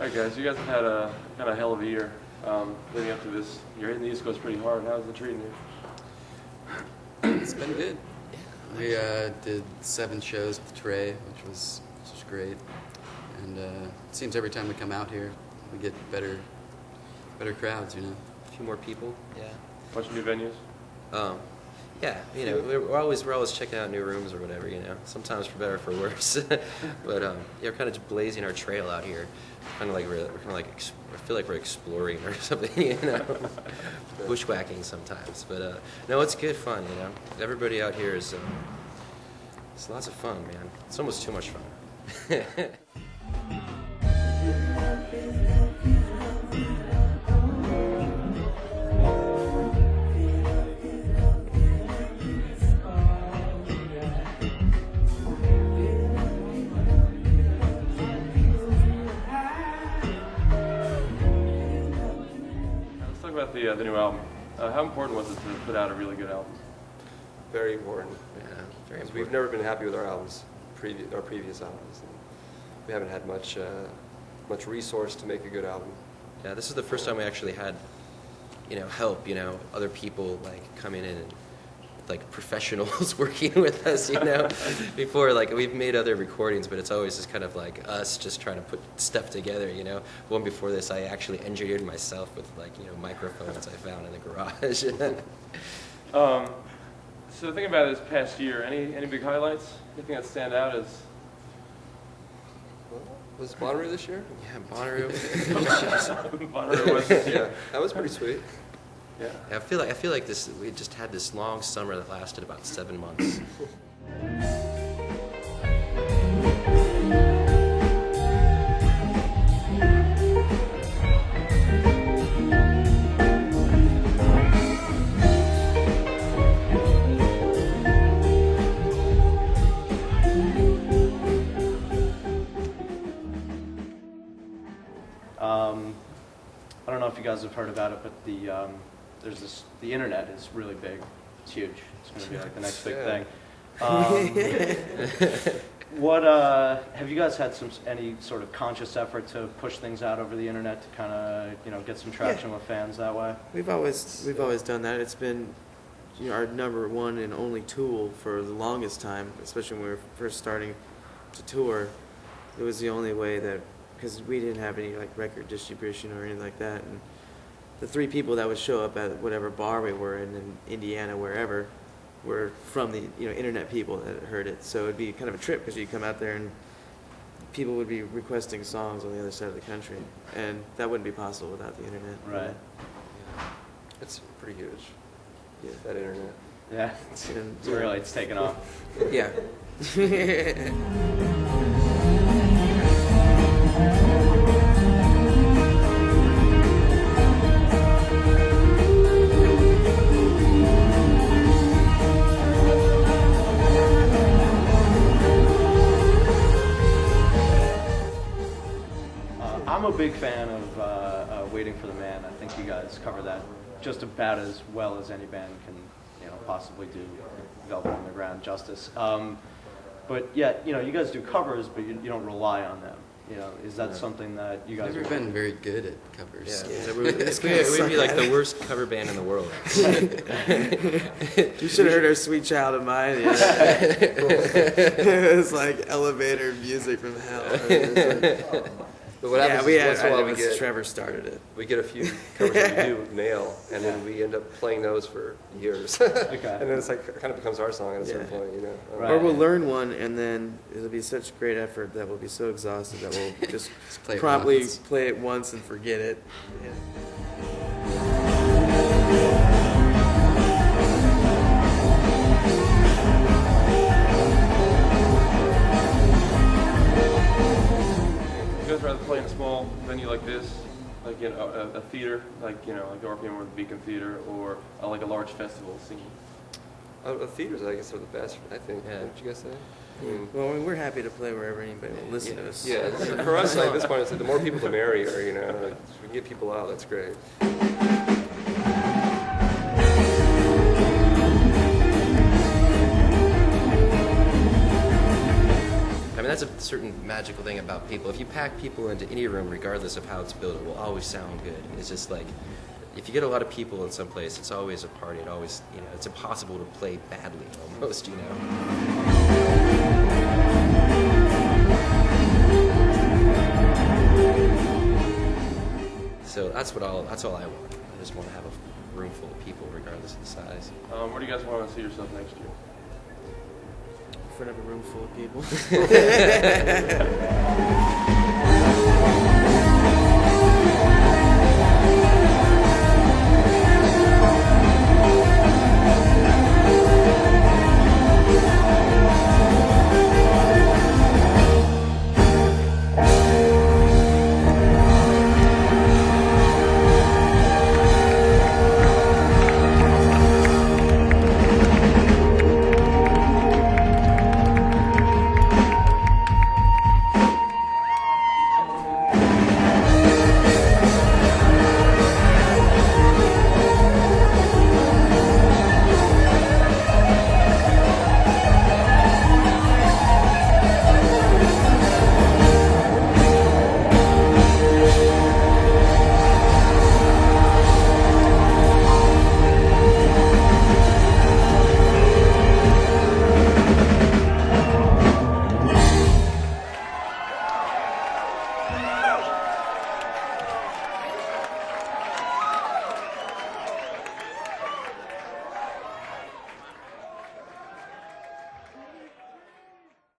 Alright guys, you guys have had a kind of hell of a year leading up to this. You're hitting the East Coast pretty hard. How's it treating you? It's been good. We did 7 shows with Trey, which was great. And it seems every time we come out here, we get better crowds, you know. A few more people, yeah. Bunch of new venues? Yeah, you know, we're always checking out new rooms or whatever, you know. Sometimes for better or for worse. But yeah, we're kind of just blazing our trail out here. Kind of like I feel like we're exploring or something, you know. Bushwhacking sometimes, but no, it's good fun, you know. Everybody out here is it's lots of fun, man. It's almost too much fun. About the new album. How important was it to put out a really good album? Very important. Yeah, very important. We've never been happy with our albums, our previous albums. And we haven't had much resource to make a good album. Yeah, this is the first time we actually had, you know, help. You know, other people like come in and like professionals working with us. You know, before like we've made other recordings, but it's always just kind of like us just trying to put stuff together. You know, one before this, I actually engineered myself with like microphones I found in the garage. So thinking about this past year, any big highlights? Anything that stand out as? Was Bonnaroo this year? Yeah, Bonnaroo. Bonnaroo was this year. Yeah, that was pretty sweet. Yeah. I feel like we just had this long summer that lasted about 7 months. I don't know if you guys have heard about it, but the internet is really big. It's huge. It's going to be like the next big thing. What have you guys had any sort of conscious effort to push things out over the internet to kind of get some traction with fans that way? We've always done that. It's been our number one and only tool for the longest time, especially when we were first starting to tour. It was the only way that, because we didn't have any like record distribution or anything like that, and the 3 people that would show up at whatever bar we were in Indiana, wherever, were from the internet people that heard it. So it'd be kind of a trip because you come out there and people would be requesting songs on the other side of the country, and that wouldn't be possible without the internet. Right. It's pretty huge. Yeah. That internet. Yeah. It's taken off. Yeah. I'm a big fan of Waiting for the Man. I think you guys cover that just about as well as any band can, possibly do Velvet Underground justice. But yeah, you guys do covers, but you don't rely on them. Is that something that you guys? We've never been very good at covers. Yeah. We'd be like the worst cover band in the world. You should have heard our Sweet Child of Mine. Yeah. It was like elevator music from hell. But what happens is once in a while Trevor started it. We get a few covers that we do nail, and then we end up playing those for years. Okay. And then it's like it kind of becomes our song at a certain point, Right. Or we'll learn one, and then it'll be such great effort that we'll be so exhausted that we'll just promptly play it once and forget it. Yeah. Rather play in a small venue like this, like a theater, like the RPM or the Beacon Theater, or like a large festival scene? Theaters, I guess, are the best, I think. Yeah. Don't you guys say? Well, we're happy to play wherever anybody will listen to us. Yeah, for us, like this point, it's like, the more people, the merrier. Like, if we can get people out, that's great. I mean, that's a certain magical thing about people. If you pack people into any room, regardless of how it's built, it will always sound good. It's just like, if you get a lot of people in some place, it's always a party. It always, it's impossible to play badly almost, So that's all I want. I just want to have a room full of people, regardless of the size. Where do you guys want to see yourself next year? In front of a room full of people.